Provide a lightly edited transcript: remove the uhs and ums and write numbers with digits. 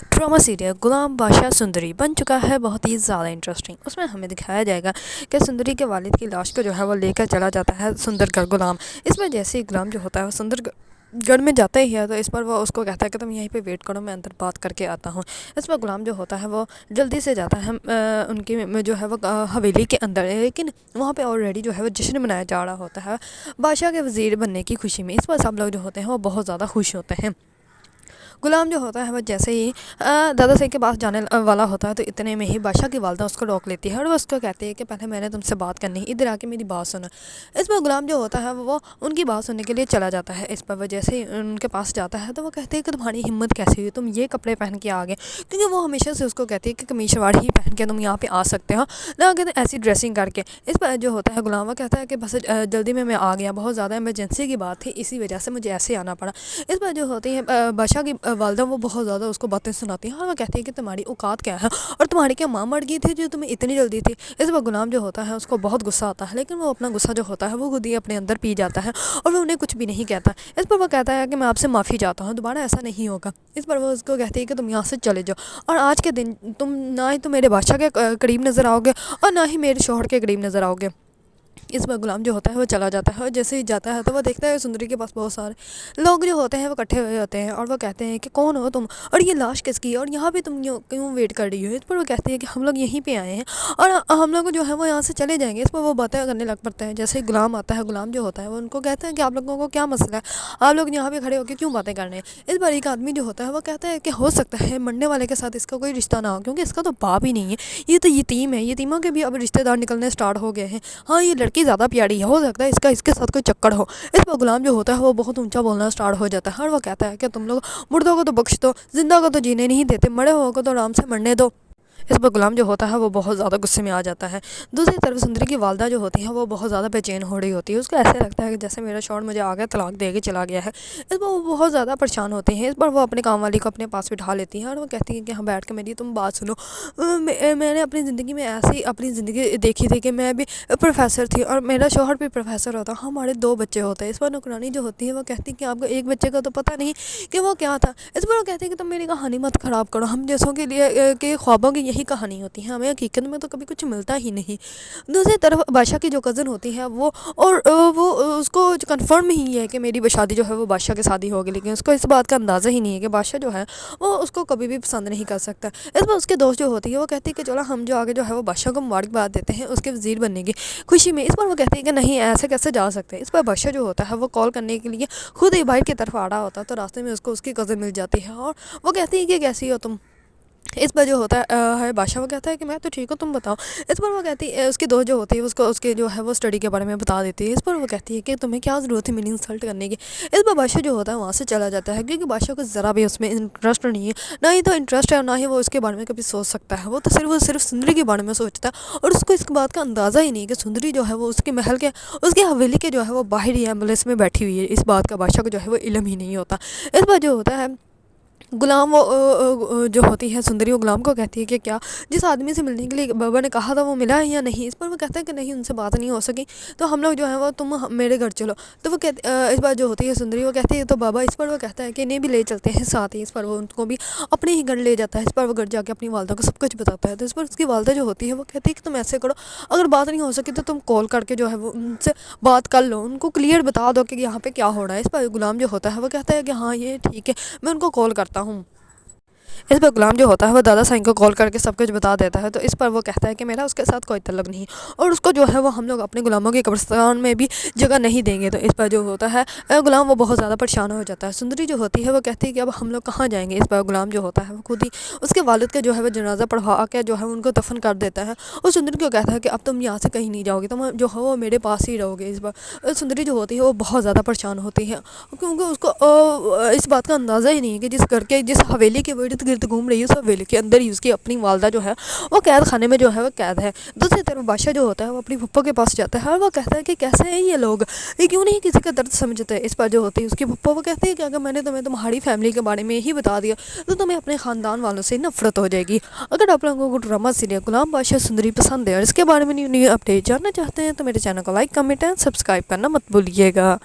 Drama serial गुलाम बादशाह सुंदरी बन चुका है बहुत ही ज़्यादा इंटरेस्टिंग। उसमें हमें दिखाया जाएगा कि सुंदरी के वालिद की लाश को जो है वो लेकर चला जाता है सुंदरगढ़ गुलाम। इसमें जैसे ही गुलाम जो होता है वो सुंदरगढ़ में जाता ही है तो इस पर वो उसको कहता है कि तुम यहीं पे वेट करो, मैं अंदर बात करके आता हूँ। इस पर गुलाम जो होता है वो जल्दी से जाता है उनकी जो है वो हवेली के अंदर, लेकिन वहाँ पे ऑलरेडी जो है वो जश्न मनाया जा रहा होता है बादशाह के वज़ीर बनने की खुशी में। इस पर सब लोग जो होते हैं वो बहुत ज़्यादा खुश होते हैं। गुलाम जो होता है वो जैसे ही दादा साहब के पास जाने वाला होता है तो इतने में ही बादशाह की वालदा उसको रोक लेती है और वो उसको कहती है कि पहले मैंने तुमसे बात करनी है, इधर आके मेरी बात सुनो। इस पर गुलाम जो होता है वो उनकी बात सुनने के लिए चला जाता है। इस पर वो जैसे ही उनके पास जाता है तो वो कहते हैं कि तुम्हारी हिम्मत कैसी हुई, तुम ये कपड़े पहन के आ गए, क्योंकि वो हमेशा से उसको कहती है कि कमीज शलवार ही पहन के तुम यहाँ पे आ सकते हो, ना कि ऐसी ड्रेसिंग करके। इस पर जो होता है गुलाम वो कहता है कि बस जल्दी में मैं आ गया, बहुत ज़्यादा इमरजेंसी की बात थी, इसी वजह से मुझे ऐसे आना पड़ा। इस पर जो होती है बादशाह की वालदा वो बहुत ज़्यादा उसको बातें सुनाती हैं और वो कहती है कि तुम्हारी औकात क्या है और तुम्हारी क्या माँ मर गई थी जो तुम्हें इतनी जल्दी थी। इस पर गुलाम जो होता है उसको बहुत गुस्सा आता है, लेकिन वो अपना गुस्सा जो होता है वो खुद ही अपने अंदर पी जाता है और वो उन्हें कुछ भी नहीं कहता। इस पर वो कहता है कि मैं आपसे माफ़ी चाहता हूँ, दोबारा ऐसा नहीं होगा। इस पर वो उसको कहती है कि तुम यहाँ से चले जाओ और आज के दिन तुम ना ही तो मेरे बादशाह के करीब नज़र आओगे और ना ही मेरे शौहर के करीब नज़र आओगे। इस पर गुलाम जो होता है वो चला जाता है और जैसे ही जाता है तो वो देखता है सुंदरी के पास बहुत सारे लोग जो होते हैं वो इकट्ठे हुए होते हैं और वो कहते हैं कि कौन हो तुम और ये लाश किसकी है और यहाँ पे तुम क्यों वेट कर रही हो। इस पर वो कहती है कि हम लोग यहीं पे आए हैं और हम लोग जो है वो यहाँ से चले जाएंगे। इस पर वो बातें करने लग पड़ते हैं। जैसे ही गुलाम आता है, गुलाम जो होता है वो उनको कहता है कि आप लोगों को क्या मसला है, आप लोग यहाँ पे खड़े होकर क्यों बातें कर रहे हैं। इस पर एक आदमी जो होता है वो कहता है कि हो सकता है मरने वाले के साथ इसका कोई रिश्ता ना हो, क्योंकि इसका तो बाप ही नहीं है, ये तो यतीम है, यतीमों के भी अब रिश्तेदार निकलने स्टार्ट हो गए हैं। हाँ, ये लड़की ज़्यादा प्यारी है, हो सकता है इसके साथ कोई चक्कर हो। इस पर गुलाम जो होता है वो बहुत ऊंचा बोलना स्टार्ट हो जाता है और वो कहता है कि तुम लोग मुर्दों को तो बख्श दो, जिंदा को तो जीने नहीं देते, मरे हुए को तो आराम से मरने दो। इस पर गुलाम जो होता है वो बहुत ज़्यादा गुस्से में आ जाता है। दूसरी तरफ सुंदरी की वालदा जो होती है वो बहुत ज़्यादा बेचैन हो रही होती है। उसको ऐसे लगता है कि जैसे मेरा शौहर मुझे आ गया, तलाक दे के चला गया है। इस पर वो बहुत ज़्यादा परेशान होती हैं। इस पर वो अपने काम वाली को अपने पास बिठा लेती हैं और वो कहती है कि हाँ बैठ के मेरी तुम बात सुनो। मैंने अपनी ज़िंदगी में ऐसी अपनी ज़िंदगी देखी थी कि मैं भी प्रोफेसर थी और मेरा शौहर भी प्रोफेसर होता, हमारे 2 बच्चे होते हैं। इस पर नौकरानी जो होती है वो कहती है कि आपको एक बच्चे का तो पता नहीं कि वो क्या था। इस पर वो कहते हैं कि तुम मेरी कहानी मत ख़राब करो, हम जैसों के लिए के ख्वाबों की यही कहानी होती है, हमें हकीकत में तो कभी कुछ मिलता ही नहीं। दूसरी तरफ बादशाह की जो कज़न होती है वो वो उसको कंफर्म ही है कि मेरी शादी जो है वो बादशाह के शादी होगी, लेकिन उसको इस बात का अंदाज़ा ही नहीं है कि बादशाह जो है वो उसको कभी भी पसंद नहीं कर सकता। इस पर उसके दोस्त जो होती है वो कहती है कि चलो हम जो आगे जो है वो बादशाह को मुबारकबाद देते हैं उसके वज़ीर बनने की खुशी में। इस पर वो कहती है कि नहीं, ऐसे कैसे जा सकते। इस पर बादशाह जो होता है वो कॉल करने के लिए खुद ही बाहर की तरफ आ रहा होता है तो रास्ते में उसको उसकी कज़न मिल जाती है और वो कहती है कि कैसी हो तुम। इस पर जो होता है बादशाह वो कहता है कि मैं तो ठीक हूँ, तुम बताओ। इस पर वो कहती है, उसकी दोस्त जो होती है उसको उसके जो है वो स्टडी के बारे में बता देती है। इस पर वो कहती है कि तुम्हें क्या ज़रूरत है मेरी इंसल्ट करने की। इस पर बादशाह जो होता है वहाँ से चला जाता है, क्योंकि बादशाह को ज़रा भी उसमें इंटरेस्ट नहीं है, ना ही तो इंटरेस्ट है और ना ही वो उसके बारे में कभी सोच सकता है। वो तो सिर्फ सुंदरी के बारे में सोचता है और उसको इस बात का अंदाज़ा ही नहीं कि सुंदरी जो है वो उसके महल के उसकी हवेली के जो है वो बाहर ही एम्बुलेंस में बैठी हुई है। इस बात का बादशाह को जो है वो इल्म ही नहीं होता। इस पर जो होता है गुलाम वो जो होती है सुंदरी वो गुलाम को कहती है कि क्या जिस आदमी से मिलने के लिए बाबा ने कहा था वो मिला है या नहीं। इस पर वो कहता है कि नहीं, उनसे बात नहीं हो सकी, तो हम लोग जो है वो तुम मेरे घर चलो। तो वो इस बार जो होती है सुंदरी वो कहती है तो बाबा। इस पर वो कहता है कि इन्हें भी ले चलते हैं साथ ही। इस पर वो उनको भी अपने ही घर ले जाता है। इस पर वो घर जाके अपनी वालदा को सब कुछ बताता है। तो इस पर उसकी वालदा जो होती है वो कहती है कि तुम ऐसे करो, अगर बात नहीं हो सकी तो तुम कॉल करके जो है वो उनसे बात कर लो, उनको क्लियर बता दो कि यहाँ पे क्या हो रहा है। इस पर गुलाम जो होता है वो कहता है कि हाँ ये ठीक है, मैं उनको कॉल करता हूँ। इस पर गुलाम जो होता है वो दादा साईं को कॉल करके सब कुछ बता देता है। तो इस पर वो कहता है कि मेरा उसके साथ कोई तल्लुक नहीं और उसको जो है वो हम लोग अपने गुलामों के कब्रिस्तान में भी जगह नहीं देंगे। तो इस पर जो होता है गुलाम वो बहुत ज़्यादा परेशान हो जाता है। सुंदरी जो होती है वो कहती है कि अब हम लोग कहाँ जाएंगे। इस पर गुलाम जो होता है वो खुद ही उसके वालिद का जो है वो जनाजा पढ़वा के जो है उनको दफन कर देता है और सुंदरी को कहता है कि अब तुम यहाँ से कहीं नहीं जाओगे, तुम जो है वो मेरे पास ही रहोगे। इस पर सुंदरी जो होती है वो बहुत ज़्यादा परेशान होती है, क्योंकि उसको इस बात का अंदाज़ा ही नहीं है कि जिस हवेली के वो इर्द गिर्द घूम रही है उस हवेली के अंदर ही उसकी अपनी वालदा जो है वो कैद खाने में जो है वो कैद है। दूसरी तरफ बादशाह जो होता है वो अपनी पप्पो के पास जाता है और वो कहता है कि कैसे हैं ये लोग, ये क्यों नहीं किसी का दर्द समझते। इस पर जो होती है उसकी पप्पो वो कहती है कि अगर मैंने तुम्हें तुम्हारी फैमिली के बारे में ही बता दिया तो तुम्हें अपने ख़ानदान वालों से नफरत हो जाएगी। अगर आप लोगों को ड्रामा सीरियल गुलाम बादशाह सुंदरी पसंद है और इसके बारे में न्यू अपडेट जानना चाहते हैं तो मेरे चैनल को लाइक, कमेंट एंड सब्सक्राइब करना मत भूलिएगा।